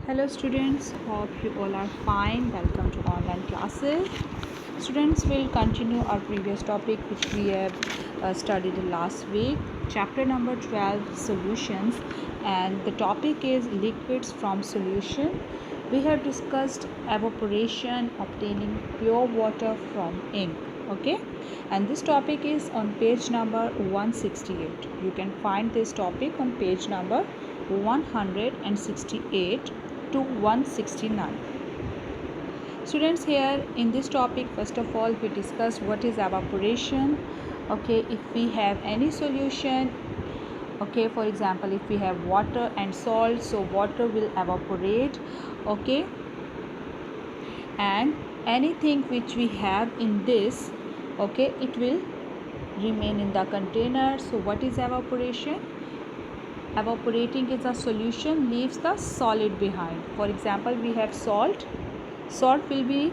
Hello students, hope you all are fine. Welcome to online classes. Students, will continue our previous topic which we have studied last week, chapter number 12, solutions, and the topic is liquids from solution. We have discussed evaporation, obtaining pure water from ink. Okay, and this topic is on page number 168. You can find this topic on page number 168 to 169. Students, here in this topic, first of all we discuss what is evaporation. Okay, if we have any solution, okay, for example if we have water and salt, so water will evaporate. Okay, and anything which we have in this, okay, it will remain in the container. So what is evaporation? Evaporating is a solution leaves the solid behind. For example, we have salt will be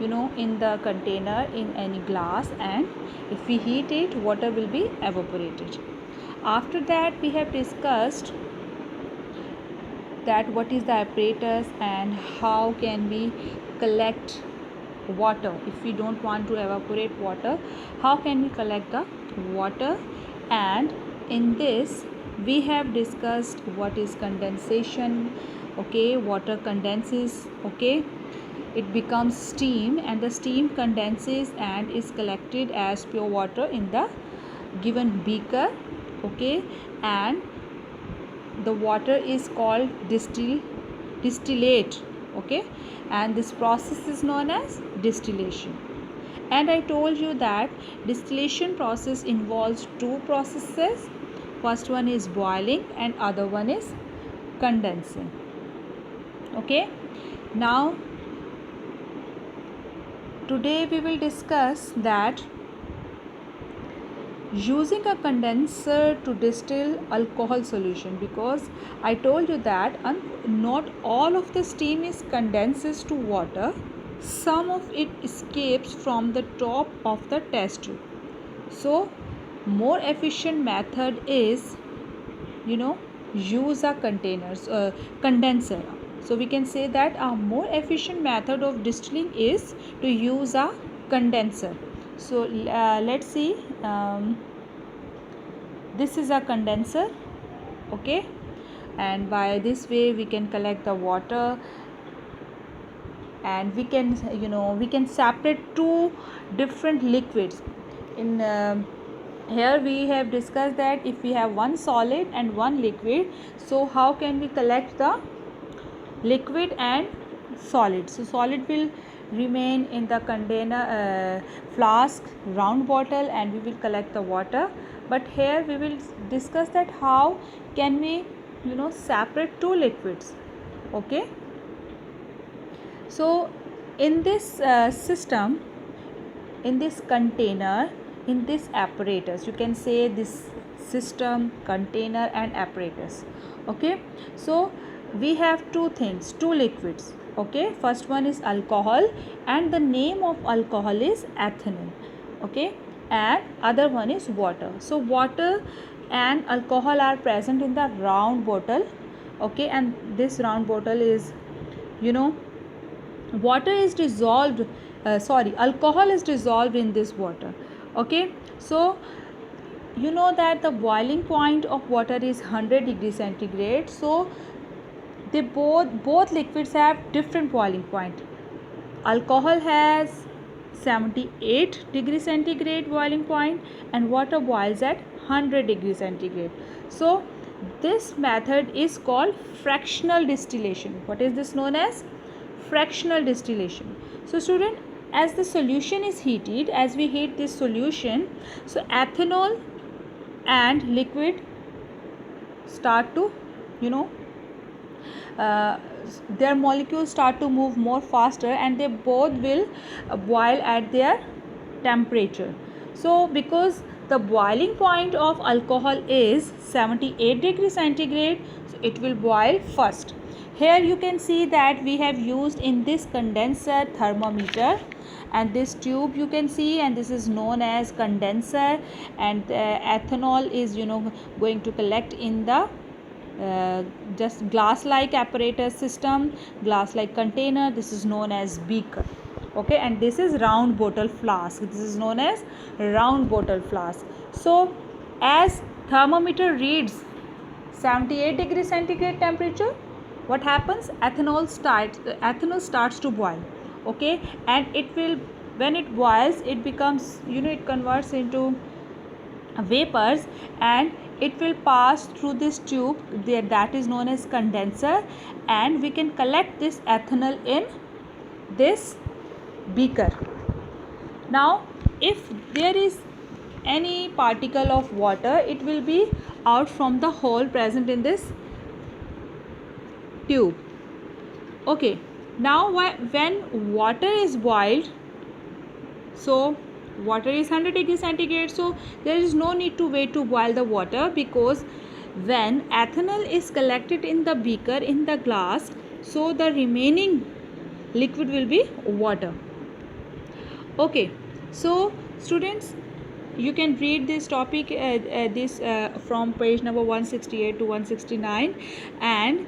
in the container in any glass, and if we heat it, water will be evaporated. After that, we have discussed that what is the apparatus and how can we collect water. If we don't want to evaporate water, how can we collect the water? And in this we have discussed what is condensation. Okay, water condenses, okay, it becomes steam, and the steam condenses and is collected as pure water in the given beaker. Okay, and the water is called distillate. Okay, and this process is known as distillation. And I told you that distillation process involves two processes. First one is boiling and other one is condensing. Okay, now today we will discuss that using a condenser to distill alcohol solution, because I told you that not all of the steam is condenses to water. Some of it escapes from the top of the test tube. So more efficient method is use a condenser. So we can say that a more efficient method of distilling is to use a condenser. So let's see, this is a condenser. Okay, and by this way we can collect the water, and we can separate two different liquids. In here we have discussed that if we have one solid and one liquid, so how can we collect the liquid and solid? So solid will remain in the container, flask, round bottle, and we will collect the water. But here we will discuss that how can we separate two liquids. Okay, so in this system, in this container, in this apparatus, you can say this system, container and apparatus. Okay, so we have two things, two liquids. Okay, first one is alcohol, and the name of alcohol is ethanol. Okay, and other one is water. So water and alcohol are present in the round bottle. Okay, and this round bottle is water is dissolved, alcohol is dissolved in this water. Okay, so you know that the boiling point of water is 100 degrees centigrade. So they both liquids have different boiling point. Alcohol has 78 degrees centigrade boiling point, and water boils at 100 degrees centigrade. So this method is called fractional distillation. What is this known as? Fractional distillation. So student, as the solution is heated, as we heat this solution, so ethanol and liquid start to their molecules start to move more faster, and they both will boil at their temperature. So because the boiling point of alcohol is 78 degrees centigrade, so it will boil first. Here you can see that we have used in this condenser thermometer, and this tube you can see, and this is known as condenser, and ethanol is going to collect in the just glass like apparatus system, glass like container. This is known as beaker. Okay, and this is round bottle flask. This is known as round bottle flask. So as thermometer reads 78 degrees centigrade temperature, what happens? Ethanol starts to boil. Okay, and it will, when it boils, it becomes, it converts into vapors, and it will pass through this tube there, that is known as condenser, and we can collect this ethanol in this beaker. Now if there is any particle of water, it will be out from the hole present in this tube. Okay, now when water is boiled, so water is 100 degrees centigrade, so there is no need to wait to boil the water, because when ethanol is collected in the beaker, in the glass, so the remaining liquid will be water. Okay, so students, you can read this topic from page number 168 to 169. And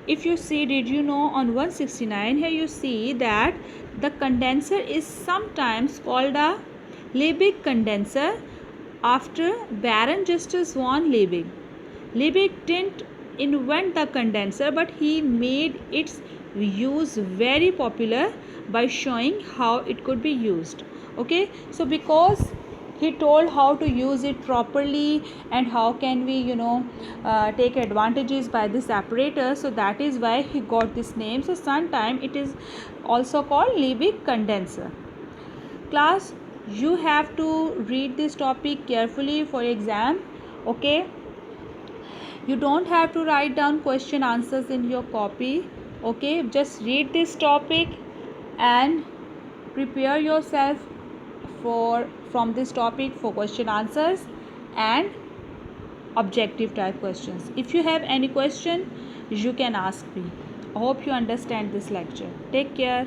if you see, did you know, on 169 here you see that the condenser is sometimes called a Liebig condenser after Baron Justus von Liebig. Liebig didn't invent the condenser, but he made its use very popular by showing how it could be used. Okay, so because he told how to use it properly and how can we take advantages by this apparatus, so that is why he got this name. So sometime it is also called Liebig condenser. Class, you have to read this topic carefully for exam. Okay, you don't have to write down question answers in your copy. Okay, just read this topic and prepare yourself from this topic for question answers and objective type questions. If you have any question, you can ask me. I hope you understand this lecture. Take care.